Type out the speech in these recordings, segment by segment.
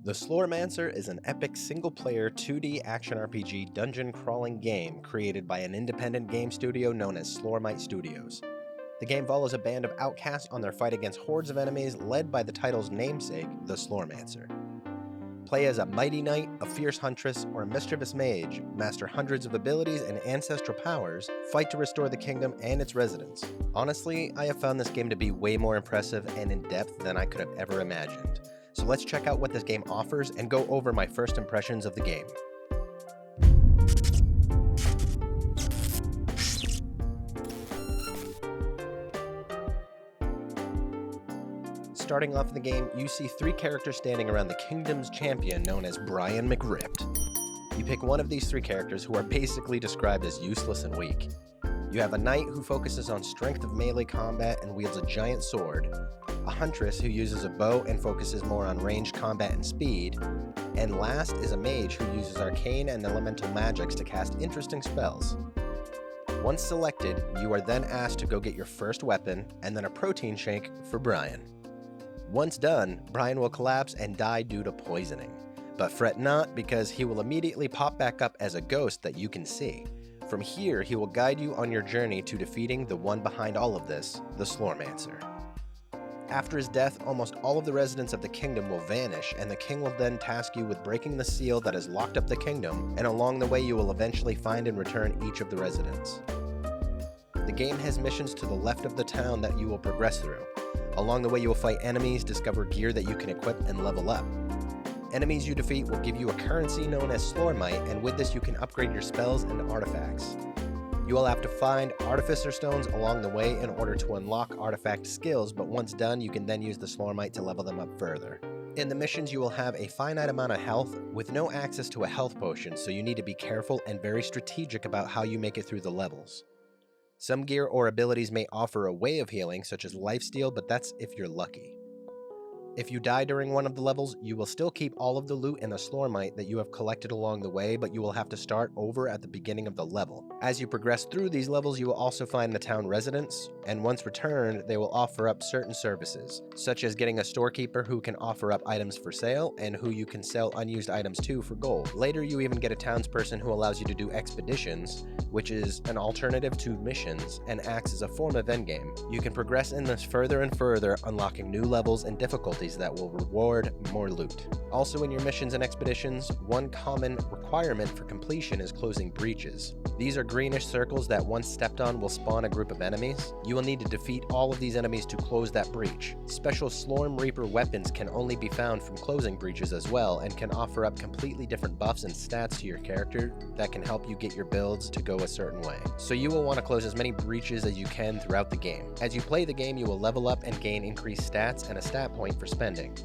The Slormancer is an epic single-player 2D action RPG dungeon crawling game created by an independent game studio known as Slormite Studios. The game follows a band of outcasts on their fight against hordes of enemies led by the title's namesake, the Slormancer. Play as a mighty knight, a fierce huntress, or a mischievous mage, master hundreds of abilities and ancestral powers, fight to restore the kingdom and its residents. Honestly, I have found this game to be way more impressive and in-depth than I could have ever imagined. So let's check out what this game offers and go over my first impressions of the game. Starting off in the game, you see three characters standing around the kingdom's champion known as Brian McRipped. You pick one of these three characters who are basically described as useless and weak. You have a knight who focuses on strength of melee combat and wields a giant sword, a huntress who uses a bow and focuses more on ranged combat and speed, and last is a mage who uses arcane and elemental magics to cast interesting spells. Once selected, you are then asked to go get your first weapon and then a protein shake for Brian. Once done, Brian will collapse and die due to poisoning. But fret not, because he will immediately pop back up as a ghost that you can see. From here, he will guide you on your journey to defeating the one behind all of this, the Slormancer. After his death, almost all of the residents of the kingdom will vanish, and the king will then task you with breaking the seal that has locked up the kingdom, and along the way you will eventually find and return each of the residents. The game has missions to the left of the town that you will progress through. Along the way you will fight enemies, discover gear that you can equip, and level up. Enemies you defeat will give you a currency known as Slormite, and with this you can upgrade your spells and artifacts. You will have to find Artificer Stones along the way in order to unlock artifact skills, but once done you can then use the Slormite to level them up further. In the missions you will have a finite amount of health with no access to a health potion, so you need to be careful and very strategic about how you make it through the levels. Some gear or abilities may offer a way of healing, such as lifesteal, but that's if you're lucky. If you die during one of the levels, you will still keep all of the loot and the Slormite that you have collected along the way, but you will have to start over at the beginning of the level. As you progress through these levels, you will also find the town residents, and once returned, they will offer up certain services, such as getting a storekeeper who can offer up items for sale, and who you can sell unused items to for gold. Later, you even get a townsperson who allows you to do expeditions, which is an alternative to missions, and acts as a form of endgame. You can progress in this further and further, unlocking new levels and difficulties that will reward more loot. Also in your missions and expeditions, one common requirement for completion is closing breaches. These are greenish circles that once stepped on will spawn a group of enemies. You will need to defeat all of these enemies to close that breach. Special Slorm Reaper weapons can only be found from closing breaches as well, and can offer up completely different buffs and stats to your character that can help you get your builds to go a certain way. So you will want to close as many breaches as you can throughout the game. As you play the game, you will level up and gain increased stats and a stat point for spending.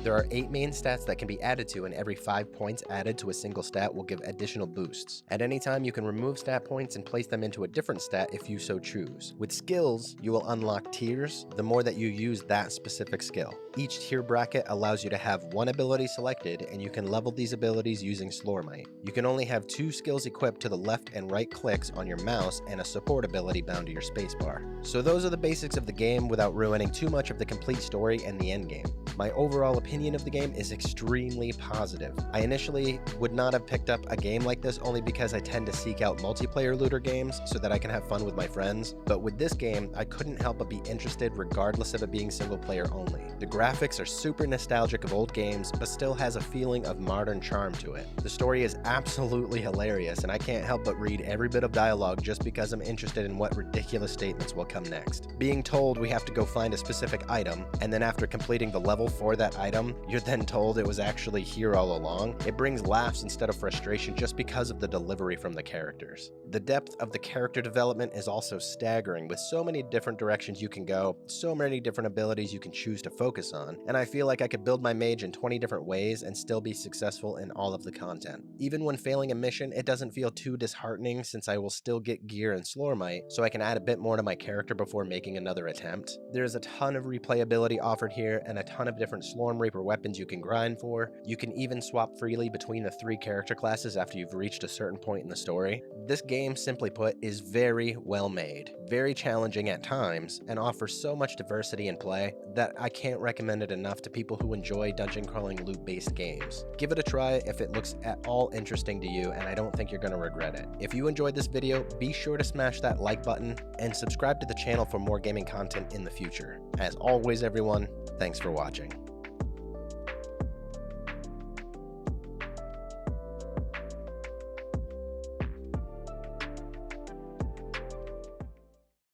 There are 8 main stats that can be added to, and every 5 points added to a single stat will give additional boosts. At any time, you can remove stat points and place them into a different stat if you so choose. With skills, you will unlock tiers the more that you use that specific skill. Each tier bracket allows you to have one ability selected, and you can level these abilities using Slormite. You can only have 2 skills equipped to the left and right clicks on your mouse, and a support ability bound to your spacebar. So those are the basics of the game without ruining too much of the complete story and the endgame. My overall opinion of the game is extremely positive. I initially would not have picked up a game like this only because I tend to seek out multiplayer looter games so that I can have fun with my friends, but with this game, I couldn't help but be interested regardless of it being single player only. The graphics are super nostalgic of old games, but still has a feeling of modern charm to it. The story is absolutely hilarious, and I can't help but read every bit of dialogue just because I'm interested in what ridiculous statements will come next. Being told we have to go find a specific item, and then after completing the level for that item, you're then told it was actually here all along. It brings laughs instead of frustration just because of the delivery from the characters. The depth of the character development is also staggering, with so many different directions you can go, so many different abilities you can choose to focus on, and I feel like I could build my mage in 20 different ways and still be successful in all of the content. Even when failing a mission, it doesn't feel too disheartening since I will still get gear and Slormite, so I can add a bit more to my character before making another attempt. There is a ton of replayability offered here and a ton of different Slorm Reaper weapons you can grind for. You can even swap freely between the 3 character classes after you've reached a certain point in the story. This game, simply put, is very well made, very challenging at times, and offers so much diversity in play that I can't recommend it enough to people who enjoy dungeon crawling loot-based games. Give it a try if it looks at all interesting to you, and I don't think you're going to regret it. If you enjoyed this video, be sure to smash that like button and subscribe to the channel for more gaming content in the future. As always, everyone, thanks for watching.